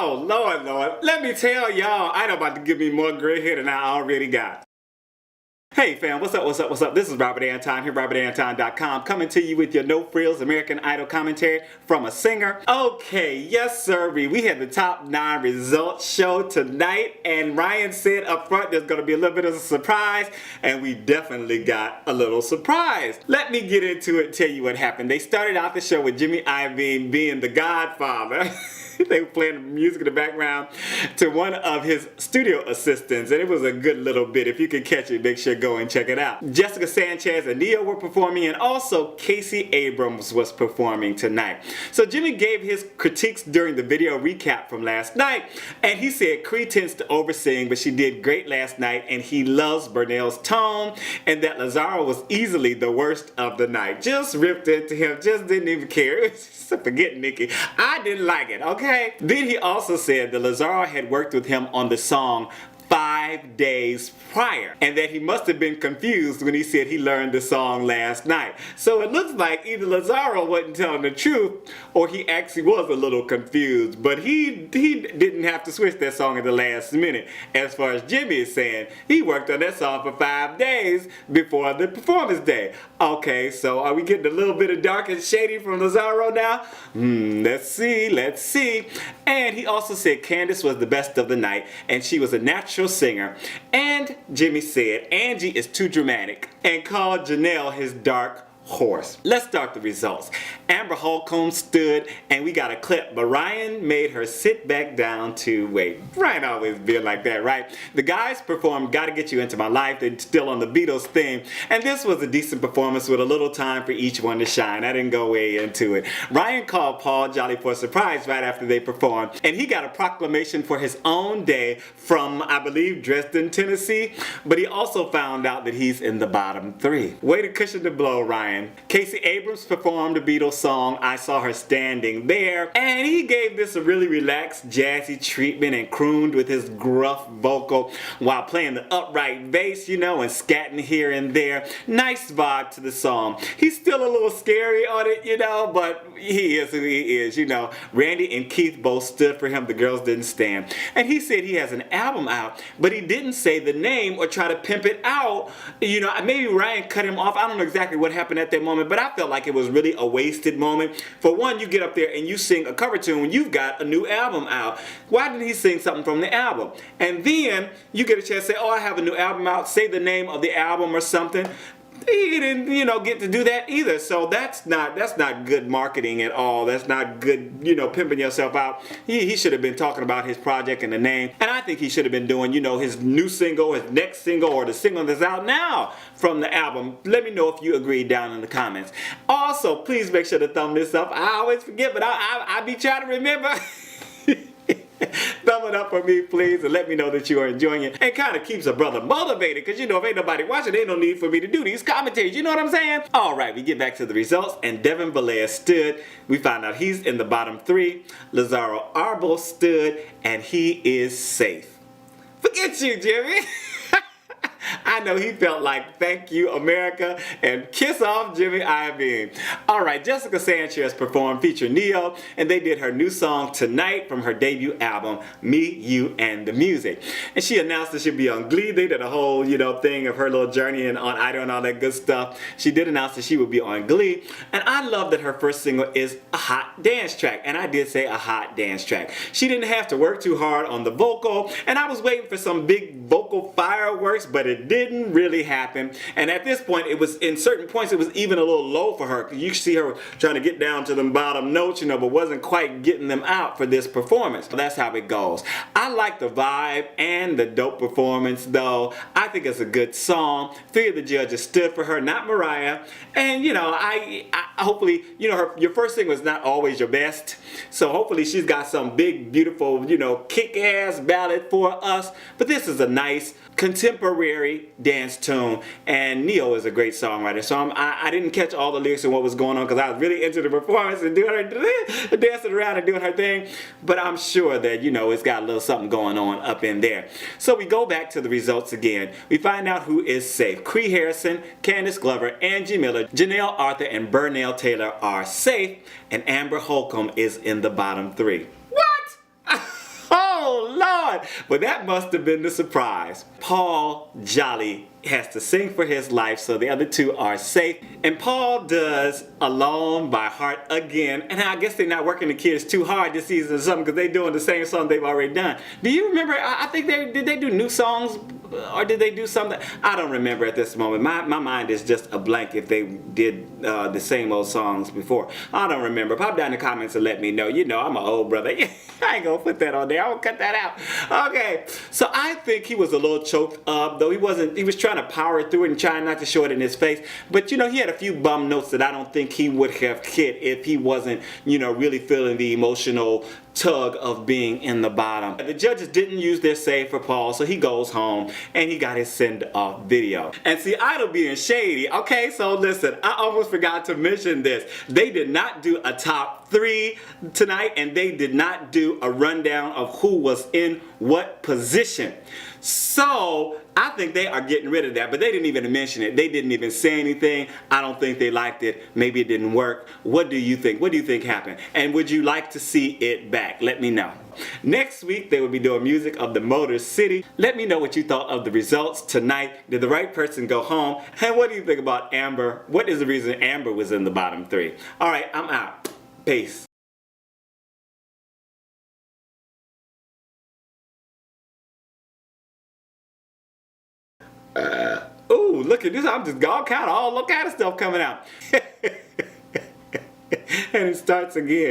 Oh, Lord, Lord. Let me tell y'all, I know about to give me more gray hair than I already got. Hey fam, what's up, what's up, what's up? This is Robert Anton here, robertantonnyc.com, coming to you with your no-frills American Idol commentary from a singer. Okay, yes sir, we had the top 9 results show tonight, and Ryan said up front there's going to be a little bit of a surprise, and we definitely got a little surprise. Let me get into it and tell you what happened. They started out the show with Iovine being the godfather. They were playing the music in the background to one of his studio assistants, and it was a good little bit. If you can catch it, make sure go and check it out. Jessica Sanchez and NeYo were performing, and also Casey Abrams was performing tonight. So Jimmy gave his critiques during the video recap from last night, and he said Cree tends to oversing, but she did great last night, and he loves Burnell's tone, and that Lazaro was easily the worst of the night. Just ripped into him, just didn't even care. Forget Nikki. I didn't like it, okay? Then he also said that Lazaro had worked with him on the song 5 days prior, and that he must have been confused when he said he learned the song last night. So it looks like either Lazaro wasn't telling the truth, or he actually was a little confused, but he didn't have to switch that song at the last minute. As far as Jimmy is saying, he worked on that song for 5 days before the performance day. Okay, so are we getting a little bit of dark and shady from Lazaro now? Let's see. And he also said Candace was the best of the night, and she was a natural singer. And Jimmy said Angie is too dramatic, and called Janelle his dark horse. Let's start the results. Amber Holcomb stood, and we got a clip, but Ryan made her sit back down to wait. Ryan always been like that, right? The guys performed Gotta Get You Into My Life. They're still on the Beatles theme, and this was a decent performance with a little time for each one to shine. I didn't go way into it. Ryan called Paul Jolly for a surprise right after they performed, and he got a proclamation for his own day from, I believe, Dresden, Tennessee, but he also found out that he's in the bottom 3. Way to cushion the blow, Ryan. Casey Abrams performed the Beatles song I Saw Her Standing There, and he gave this a really relaxed, jazzy treatment and crooned with his gruff vocal while playing the upright bass, you know, and scatting here and there. Nice vibe to the song. He's still a little scary on it, you know, but he is who he is, you know. Randy and Keith both stood for him. The girls didn't stand. And he said he has an album out, but he didn't say the name or try to pimp it out. You know, maybe Ryan cut him off. I don't know exactly what happened at that moment, but I felt like it was really a wasted moment. For one, you get up there and you sing a cover tune when you've got a new album out. Why didn't he sing something from the album? And then you get a chance to say, oh, I have a new album out, say the name of the album or something. He didn't, you know, get to do that either. So that's not good marketing at all. That's not good, you know, pimping yourself out. He should have been talking about his project and the name. And I think he should have been doing, you know, his new single, his next single, or the single that's out now from the album. Let me know if you agree down in the comments. Also, please make sure to thumb this up. I always forget, but I be trying to remember. Thumb it up for me, please, and let me know that you are enjoying it. And kind of keeps a brother motivated, because, you know, if ain't nobody watching, ain't no need for me to do these commentaries. You know what I'm saying? All right, we get back to the results, and Devin Velez stood. We found out he's in the bottom 3. Lazaro Arbos stood, and he is safe. Forget you, Jimmy. I know he felt like thank you America and kiss off Jimmy Iovine. Alright, Jessica Sanchez performed featuring NeYo, and they did her new song Tonight from her debut album Me, You, and the Music. And she announced that she'd be on Glee. They did a whole, you know, thing of her little journey and on Idol and all that good stuff. She did announce that she would be on Glee, and I love that her first single is a hot dance track, and I did say a hot dance track. She didn't have to work too hard on the vocal, and I was waiting for some big vocal fireworks, but it didn't really happen. And at this point, it was, in certain points, it was even a little low for her. You see her trying to get down to them bottom notes, you know, but wasn't quite getting them out for this performance. So that's how it goes. I like the vibe and the dope performance, though. I think it's a good song. 3 of the judges stood for her, not Mariah. And, you know, I hopefully, you know, your first thing was not always your best. So hopefully she's got some big, beautiful, you know, kick-ass ballad for us. But this is a nice contemporary dance tune, and NeYo is a great songwriter. So I didn't catch all the lyrics and what was going on, because I was really into the performance and doing her dancing around and doing her thing. But I'm sure that, you know, it's got a little something going on up in there. So we go back to the results again. We find out who is safe. Cree Harrison, Candace Glover, Angie Miller, Janelle Arthur, and Burnell Taylor are safe, and Amber Holcomb is in the bottom 3. What? won, but that must have been the surprise. Paul Jolly has to sing for his life, so the other two are safe. And Paul does Alone by Heart again, and I guess they're not working the kids too hard this season or something because they're doing the same song they've already done. Do you remember? I think did they do new songs, or did they do something? I don't remember at this moment. My mind is just a blank if they did the same old songs before. I don't remember. Pop down in the comments and let me know. You know, I'm an old brother. I ain't gonna put that on there. I'm gonna cut that out. Okay, so I think he was a little choked up, though he was trying to power through it and trying not to show it in his face. But you know, he had a few bum notes that I don't think he would have hit if he wasn't, you know, really feeling the emotional tug of being in the bottom. The judges didn't use their save for Paul, so he goes home and he got his send-off video. And see, Idol being shady. Okay, so listen, I almost forgot to mention this. They did not do a top 3 tonight, and they did not do a rundown of who was in what position. So I think they are getting rid of that, but they didn't even mention it. They didn't even say anything. I don't think they liked it. Maybe it didn't work. What do you think? What do you think happened? And would you like to see it back? Let me know. Next week, they will be doing music of the Motor City. Let me know what you thought of the results tonight. Did the right person go home? And what do you think about Amber? What is the reason Amber was in the bottom 3? All right, I'm out. Peace. Ooh, look at this. I'm just all kind of stuff coming out. And it starts again.